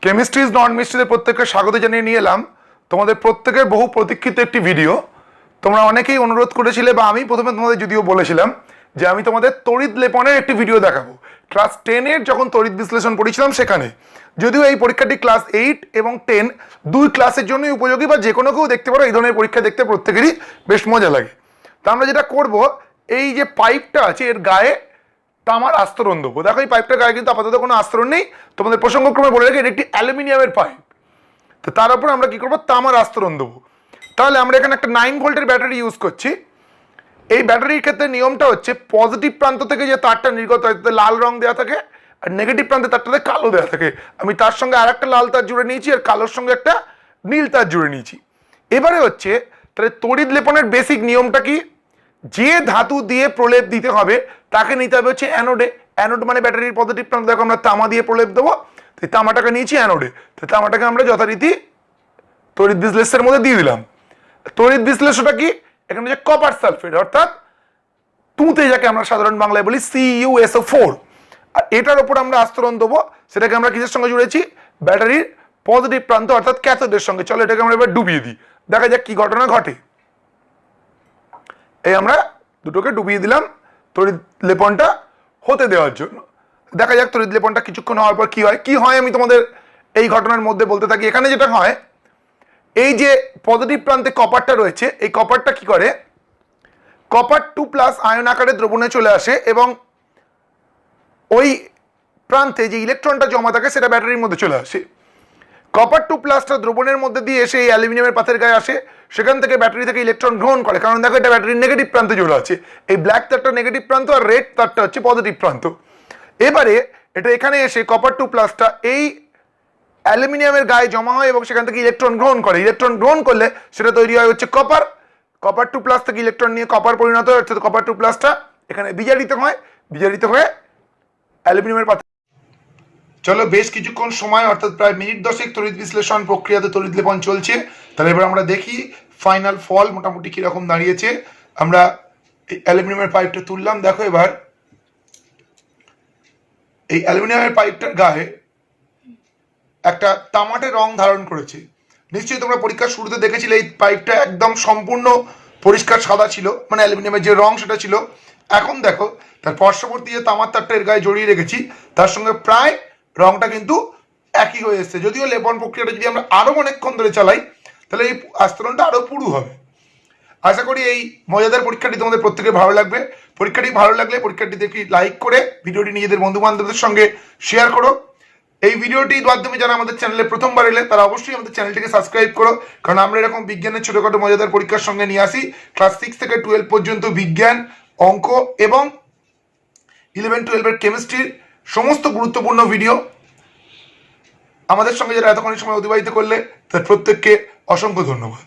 Chemistry is not মিস্ট্রিতে প্রত্যেককে স্বাগত জানিয়ে নিয়ে এলাম তোমাদের প্রত্যেকের বহু প্রতীক্ষিত একটি ভিডিও। তোমরা অনেকেই অনুরোধ করেছিলে বা আমি প্রথমে তোমাদের যদিও বলেছিলাম যে আমি তোমাদের তড়িৎ লেপনের একটি ভিডিও দেখাবো। ক্লাস 10-এর যখন তড়িৎ বিশ্লেষণ পড়েছিলাম সেখানে, যদিও এই পরীক্ষাটি ক্লাস 8 এবং 10 দুই ক্লাসের জন্যই উপযোগী, বা যে কোনো কেউ দেখতে পারো। এই ধরনের পরীক্ষা দেখতে প্রত্যেকেরই বেশ মজা লাগে। তা আমরা যেটা করব, এই যে পাইপটা আছে এর গায়ে তামার আস্তরণ দেবো। দেখো এই পাইপটার গায়ে কিন্তু আপাতত কোনো আস্তরণ নেই। তোমাদের প্রসঙ্গক্রমে বলে রাখি এটা একটি অ্যালুমিনিয়ামের পাইপ। তো তার উপর আমরা কি করবো, তামার আস্তরণ দেবো। তাহলে আমরা এখানে একটা 9 ভোল্টের ব্যাটারি ইউজ করছি। এই ব্যাটারির ক্ষেত্রে নিয়মটা হচ্ছে পজিটিভ প্রান্ত থেকে যে তারটা নির্গত হয় তাতে লাল রং দেওয়া থাকে, আর নেগেটিভ প্রান্তে তারটাতে কালো দেওয়া থাকে। আমি তার সঙ্গে আর একটা লাল তার জুড়ে নিয়েছি, আর কালোর সঙ্গে একটা নীল তার জুড়ে নিয়েছি। এবারে হচ্ছে তাহলে তড়িৎ লেপনের বেসিক নিয়মটা কি, যে ধাতু দিয়ে প্রলেপ দিতে হবে তাকে নিতে হবে হচ্ছে অ্যানোডে। অ্যানোড মানে ব্যাটারির পজিটিভ প্রান্ত। দেখো আমরা তামা দিয়ে প্রলেপ দেবো, তো তামাটাকে নিয়েছি অ্যানোডে। তো তামাটাকে আমরা যথারীতি তড়িৎ বিশ্লেষের মধ্যে দিয়ে দিলাম। তড়িৎ বিশ্লেষণটা কি, এখানে হচ্ছে কপার সালফেট, অর্থাৎ তুঁতে যাকে আমরা সাধারণ বাংলায় বলি CuSO4। আর এটার উপর আমরা আস্তরণ দেবো, সেটাকে আমরা কিসের সঙ্গে জুড়েছি, ব্যাটারির পজিটিভ প্রান্ত অর্থাৎ ক্যাথোডের সঙ্গে। চলো এটাকে আমরা এবার ডুবিয়ে দিই, দেখা যাক কি ঘটনা ঘটে। এই আমরা দুটোকে ডুবিয়ে দিলাম তড়িৎ লেপনটা হতে দেওয়ার জন্য। দেখা যাক তড়িৎ লেপনটা কিছুক্ষণ হওয়ার পর কি হয় আমি তোমাদের এই ঘটনার মধ্যে বলতে থাকি। এখানে যেটা হয়, এই যে পজিটিভ প্রান্তে কপারটা রয়েছে, এই কপারটা কি করে, কপার 2+ আয়ন আকারে দ্রবণে চলে আসে এবং ওই প্রান্তে যে ইলেকট্রনটা জমা থাকে সেটা ব্যাটারির মধ্যে চলে আসে। কপার 2+টা দ্রবণের মধ্যে দিয়ে এসে এই অ্যালুমিনিয়ামের পাতের গায়ে আসে, সেখান থেকে ব্যাটারি থেকে ইলেকট্রন গ্রহণ করে। কারণ দেখো এটা ব্যাটারির নেগেটিভ প্রান্তে জুড়ে আছে। এই ব্ল্যাক তারটা নেগেটিভ প্রান্ত আর রেড তারটা হচ্ছে পজিটিভ প্রান্ত। এবারে এটা এখানে এসে কপার 2+টা এই অ্যালুমিনিয়ামের গায়ে জমা হয় এবং সেখান থেকে ইলেকট্রন গ্রহণ করে। ইলেকট্রন গ্রহণ করলে সেটা তৈরি হয় হচ্ছে কপার। কপার 2+ থেকে ইলেকট্রন নিয়ে কপার পরিণত হয়, অর্থাৎ কপার 2+টা এখানে বিজারিত হয়, বিজারিত হয়ে অ্যালুমিনিয়ামের পাত্রে। চলো বেশ কিছুক্ষণ সময় অর্থাৎ প্রায় মিনিট 10 তড়িৎ বিশ্লেষণ প্রক্রিয়াতে তড়িৎ লেপন চলছে। তাহলে এবার আমরা দেখি ফাইনাল ফল মোটামুটি কিরকম দাঁড়িয়েছে। আমরা এই অ্যালুমিনিয়ামের পাইপটা তুললাম। দেখো এবার এই অ্যালুমিনিয়ামের পাইপটার গায়ে একটা তামাটে রং ধারণ করেছে। নিশ্চয়ই তোমরা পরীক্ষার শুরুতে দেখেছিলে এই পাইপটা একদম সম্পূর্ণ পরিষ্কার সাদা ছিল, মানে অ্যালুমিনিয়ামের যে রং সেটা ছিল। এখন দেখো তার পার্শ্ববর্তী যে তামার তারটা এর গায়ে জড়িয়ে রেখেছি তার সঙ্গে প্রায় রংটা কিন্তু একই হয়ে এসছে। যদিও লেপন প্রক্রিয়াটা যদি আমরা আরো অনেকক্ষণ ধরে চালাই তাহলে এই আস্তরণটা আরো পুরু হবে। আশা করি এই মজাদার পরীক্ষাটি তোমাদের প্রত্যেকের ভালো লাগবে। পরীক্ষাটি ভালো লাগলে পরীক্ষাটি দেখি লাইক করে ভিডিওটি নিজেদের বন্ধু বান্ধবদের সঙ্গে শেয়ার করো। এই ভিডিওটির মাধ্যমে যারা আমাদের চ্যানেলে প্রথমবার এলে তারা অবশ্যই আমাদের চ্যানেলটিকে সাবস্ক্রাইব করো, কারণ আমরা এরকম বিজ্ঞানের ছোটখাটো মজাদার পরীক্ষার সঙ্গে নিয়ে আসি। ক্লাস 6 থেকে 12 পর্যন্ত বিজ্ঞান, অঙ্ক এবং 11-12 কেমিস্ট্রির সমস্ত গুরুত্বপূর্ণ ভিডিও। আমাদের সঙ্গে যারা এতক্ষণ সময় অতিবাহিত করলে তার প্রত্যেককে অসংখ্য ধন্যবাদ।